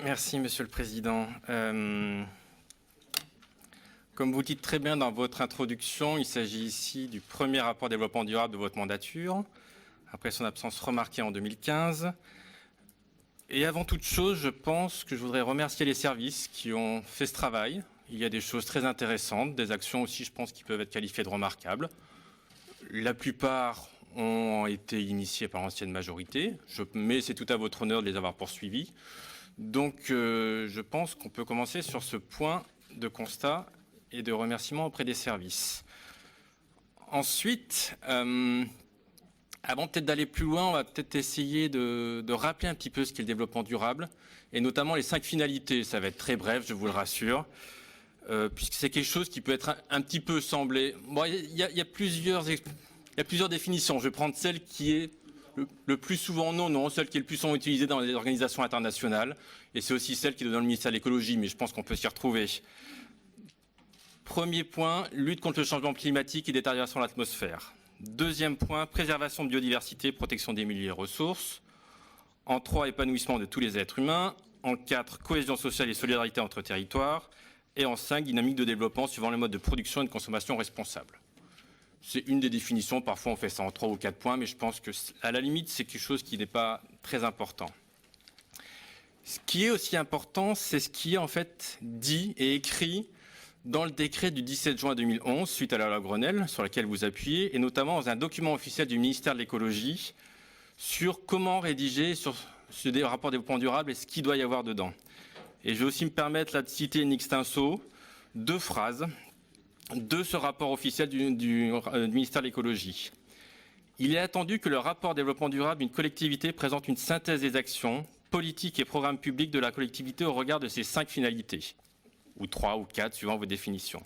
Merci, Monsieur le Président. Comme vous le dites très bien dans votre introduction, il s'agit ici du premier rapport développement durable de votre mandature, après son absence remarquée en 2015. Et avant toute chose, je pense que je voudrais remercier les services qui ont fait ce travail. Il y a des choses très intéressantes, des actions aussi, je pense, qui peuvent être qualifiées de remarquables. La plupart ont été initiées par l'ancienne majorité, mais c'est tout à votre honneur de les avoir poursuivis. Donc, je pense qu'on peut commencer sur ce point de constat et de remerciement auprès des services. Ensuite, avant peut-être d'aller plus loin, on va peut-être essayer de rappeler un petit peu ce qu'est le développement durable, et notamment les 5 finalités. Ça va être très bref, je vous le rassure, puisque c'est quelque chose qui peut être un petit peu semblé. Bon, il y a plusieurs définitions. Je vais prendre celle qui est le plus souvent celle qui est le plus souvent utilisée dans les organisations internationales, et c'est aussi celle qui est dans le ministère de l'écologie, mais je pense qu'on peut s'y retrouver. Premier point, lutte contre le changement climatique et détérioration de l'atmosphère. Deuxième point, préservation de biodiversité, protection des milieux et ressources. En 3, épanouissement de tous les êtres humains. En 4, cohésion sociale et solidarité entre territoires. Et en 5, dynamique de développement suivant le mode de production et de consommation responsable. C'est une des définitions, parfois on fait ça en 3 ou 4 points, mais je pense qu'à la limite, c'est quelque chose qui n'est pas très important. Ce qui est aussi important, c'est ce qui est en fait dit et écrit dans le décret du 17 juin 2011, suite à la loi Grenelle, sur laquelle vous appuyez, et notamment dans un document officiel du ministère de l'écologie, sur comment rédiger sur ce rapport développement durable et ce qu'il doit y avoir dedans. Et je vais aussi me permettre là de citer in extenso 2 phrases de ce rapport officiel du ministère de l'écologie. Il est attendu que le rapport développement durable d'une collectivité présente une synthèse des actions, politiques et programmes publics de la collectivité au regard de ses 5 finalités, ou 3 ou 4, suivant vos définitions.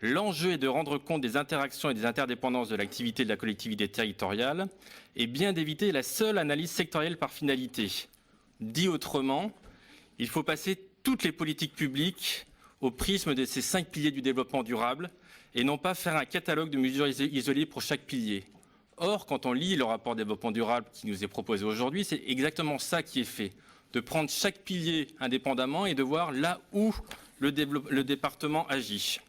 L'enjeu est de rendre compte des interactions et des interdépendances de l'activité de la collectivité territoriale et bien d'éviter la seule analyse sectorielle par finalité. Dit autrement, il faut passer toutes les politiques publiques au prisme de ces 5 piliers du développement durable et non pas faire un catalogue de mesures isolées pour chaque pilier. Or, quand on lit le rapport développement durable qui nous est proposé aujourd'hui, c'est exactement ça qui est fait, de prendre chaque pilier indépendamment et de voir là où le département agit.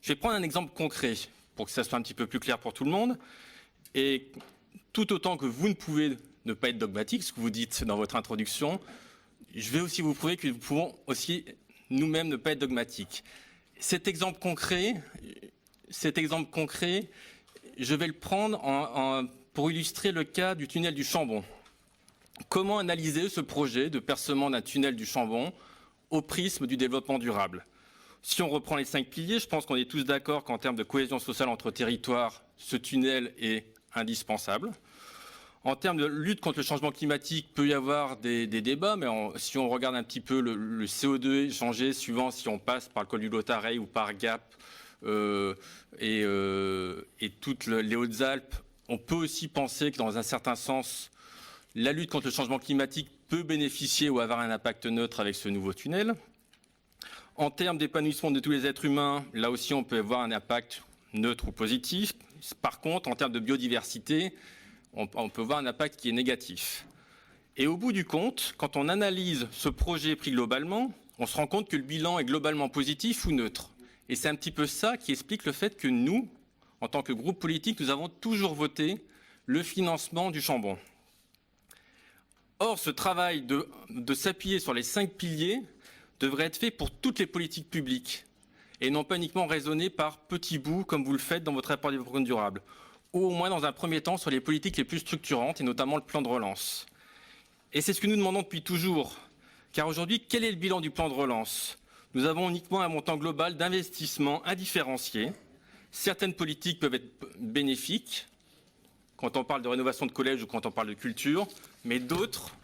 Je vais prendre un exemple concret pour que ça soit un petit peu plus clair pour tout le monde. Et tout autant que vous ne pouvez ne pas être dogmatique, ce que vous dites dans votre introduction, je vais aussi vous prouver que nous pouvons aussi nous-mêmes ne pas être dogmatiques. Cet exemple concret, je vais le prendre pour illustrer le cas du tunnel du Chambon. Comment analyser ce projet de percement d'un tunnel du Chambon au prisme du développement durable? Si on reprend les 5 piliers, je pense qu'on est tous d'accord qu'en termes de cohésion sociale entre territoires, ce tunnel est indispensable. En termes de lutte contre le changement climatique, il peut y avoir des débats, mais si on regarde un petit peu le CO2 échangé, suivant si on passe par le col du Lautareille ou par Gap et toutes les Hautes-Alpes, on peut aussi penser que dans un certain sens, la lutte contre le changement climatique peut bénéficier ou avoir un impact neutre avec ce nouveau tunnel. En termes d'épanouissement de tous les êtres humains, là aussi on peut avoir un impact neutre ou positif. Par contre, en termes de biodiversité, on peut voir un impact qui est négatif. Et au bout du compte, quand on analyse ce projet pris globalement, on se rend compte que le bilan est globalement positif ou neutre. Et c'est un petit peu ça qui explique le fait que nous, en tant que groupe politique, nous avons toujours voté le financement du Chambon. Or, ce travail de s'appuyer sur les 5 piliers devrait être fait pour toutes les politiques publiques et non pas uniquement raisonner par petits bouts comme vous le faites dans votre rapport de développement durable, ou au moins dans un premier temps sur les politiques les plus structurantes et notamment le plan de relance. Et c'est ce que nous demandons depuis toujours, car aujourd'hui, quel est le bilan du plan de relance? Nous avons uniquement un montant global d'investissement indifférencié. Certaines politiques peuvent être bénéfiques, quand on parle de rénovation de collèges ou quand on parle de culture, mais d'autres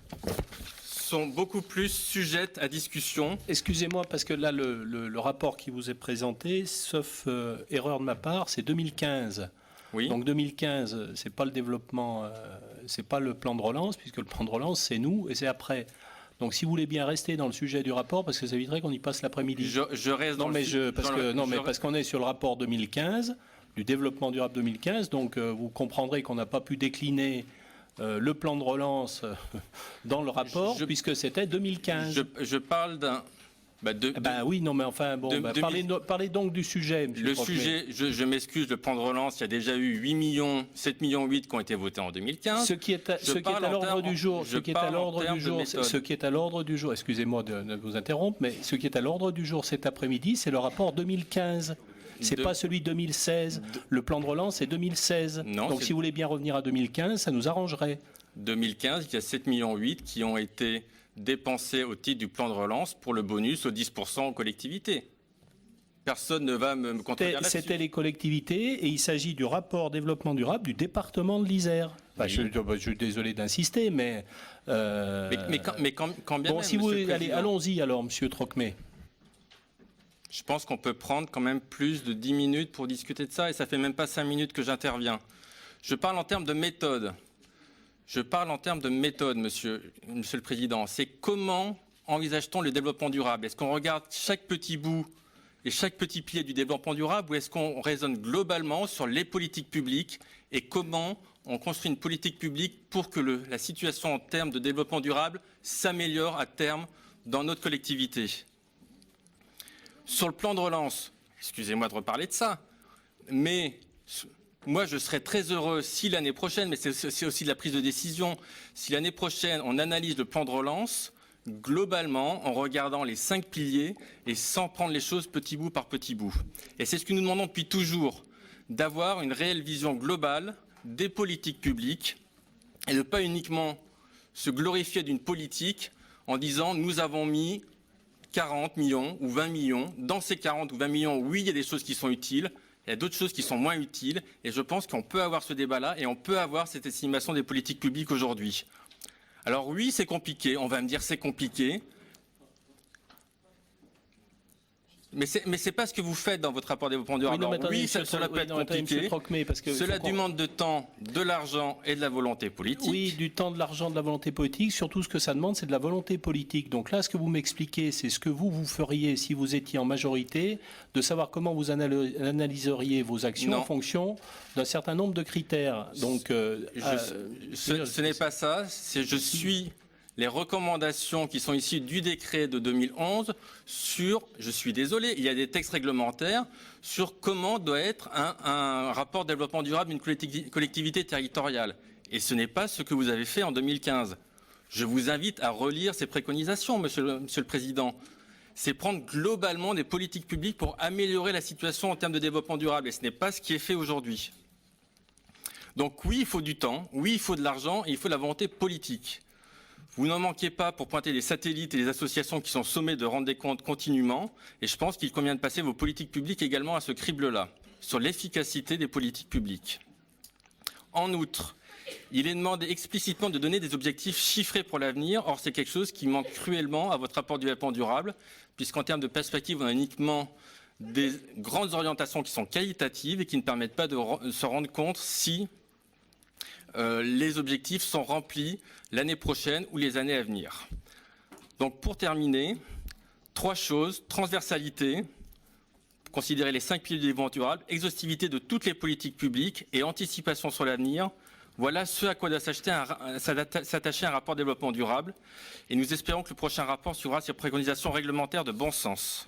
sont beaucoup plus sujettes à discussion. Excusez-moi, parce que là, le rapport qui vous est présenté, sauf erreur de ma part, c'est 2015. Oui. Donc 2015, c'est pas le développement, c'est pas le plan de relance, puisque le plan de relance, c'est nous et c'est après. Donc si vous voulez bien rester dans le sujet du rapport, parce que ça éviterait qu'on y passe l'après-midi. Je reste dans parce qu'on est sur le rapport 2015, du développement durable 2015, donc vous comprendrez qu'on n'a pas pu décliner le plan de relance dans le rapport, puisque c'était 2015. Je parle d'un... oui, non, mais enfin, bon, parlez donc du sujet, M. Le sujet, je m'excuse, le plan de relance, il y a déjà eu 8 millions, 7 millions 8 qui ont été votés en 2015. Ce qui est à l'ordre du jour, excusez-moi de vous interrompre, mais ce qui est à l'ordre du jour cet après-midi, c'est le rapport 2015. C'est pas celui de 2016. Le plan de relance, c'est 2016. Non, donc si vous voulez bien revenir à 2015, ça nous arrangerait. 2015, il y a 7 millions 8 qui ont été dépensés au titre du plan de relance pour le bonus aux 10% aux collectivités. Personne ne va me contredire là-dessus. C'était les collectivités et il s'agit du rapport développement durable du département de l'Isère. Enfin, oui. je suis désolé d'insister, mais... Mais quand bien bon, même, si vous allez, allons-y alors, Monsieur Trocmé. Je pense qu'on peut prendre quand même plus de 10 minutes pour discuter de ça, et ça fait même pas 5 minutes que j'interviens. Je parle en termes de méthode. Monsieur le Président. C'est comment envisage-t-on le développement durable? Est-ce qu'on regarde chaque petit bout et chaque petit pied du développement durable, ou est-ce qu'on raisonne globalement sur les politiques publiques et comment on construit une politique publique pour que la situation en termes de développement durable s'améliore à terme dans notre collectivité? Sur le plan de relance, excusez-moi de reparler de ça, mais moi je serais très heureux si l'année prochaine, mais c'est aussi de la prise de décision, si l'année prochaine on analyse le plan de relance globalement en regardant les 5 piliers et sans prendre les choses petit bout par petit bout. Et c'est ce que nous demandons depuis toujours, d'avoir une réelle vision globale des politiques publiques et de pas uniquement se glorifier d'une politique en disant nous avons mis 40 millions ou 20 millions. Dans ces 40 ou 20 millions, oui, il y a des choses qui sont utiles, il y a d'autres choses qui sont moins utiles, et je pense qu'on peut avoir ce débat-là et on peut avoir cette estimation des politiques publiques aujourd'hui. Alors oui, c'est compliqué, on va me dire c'est compliqué, mais c'est pas ce que vous faites dans votre rapport développement durable. Oui, cela peut être compliqué. Cela demande de temps, de l'argent et de la volonté politique. Oui, du temps, de l'argent, de la volonté politique. Surtout, ce que ça demande, c'est de la volonté politique. Donc là, ce que vous m'expliquez, c'est ce que vous feriez si vous étiez en majorité, de savoir comment vous analyseriez vos actions en fonction d'un certain nombre de critères. Donc, ce n'est pas ça. Je suis les recommandations qui sont issues du décret de 2011 sur, je suis désolé, il y a des textes réglementaires sur comment doit être un rapport de développement durable d'une collectivité territoriale. Et ce n'est pas ce que vous avez fait en 2015. Je vous invite à relire ces préconisations, Monsieur le Président. C'est prendre globalement des politiques publiques pour améliorer la situation en termes de développement durable. Et ce n'est pas ce qui est fait aujourd'hui. Donc oui, il faut du temps, oui, il faut de l'argent et il faut de la volonté politique. Vous n'en manquez pas pour pointer les satellites et les associations qui sont sommées de rendre des comptes continuellement. Et je pense qu'il convient de passer vos politiques publiques également à ce crible-là, sur l'efficacité des politiques publiques. En outre, il est demandé explicitement de donner des objectifs chiffrés pour l'avenir. Or, c'est quelque chose qui manque cruellement à votre rapport du développement durable, puisqu'en termes de perspective, on a uniquement des grandes orientations qui sont qualitatives et qui ne permettent pas de se rendre compte si les objectifs sont remplis l'année prochaine ou les années à venir. Donc pour terminer, 3 choses, transversalité, considérer les 5 piliers du développement durable, exhaustivité de toutes les politiques publiques et anticipation sur l'avenir. Voilà ce à quoi doit s'attacher un rapport développement durable. Et nous espérons que le prochain rapport suivra ces préconisations réglementaires de bon sens.